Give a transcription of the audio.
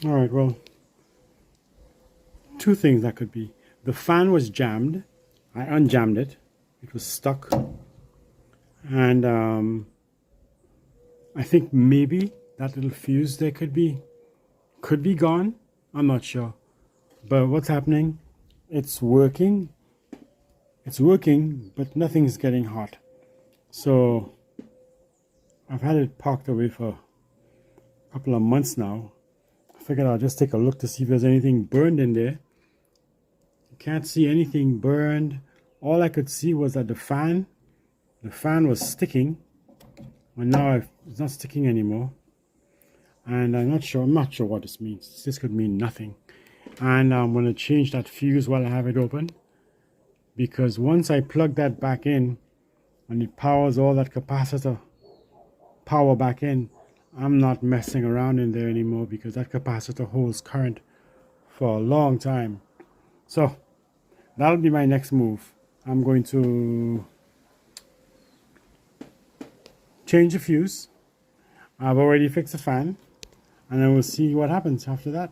All right, well, two things that could be. The fan was jammed. I unjammed it. It was stuck. And I think maybe that little fuse there could be gone. I'm not sure. But what's happening? It's working. It's working, but nothing's getting hot. So I've had it parked away for a couple of months now. I figured I'll just take a look to see if there's anything burned in there. Can't see anything burned. All I could see was that the fan was sticking, and now it's not sticking anymore. And I'm not sure what this means. This could mean nothing. And I'm going to change that fuse while I have it open, because once I plug that back in and it powers all that capacitor power back in, I'm not messing around in there anymore, because that capacitor holds current for a long time. So that'll be my next move. I'm going to change the fuse. I've already fixed the fan, and then we'll see what happens after that.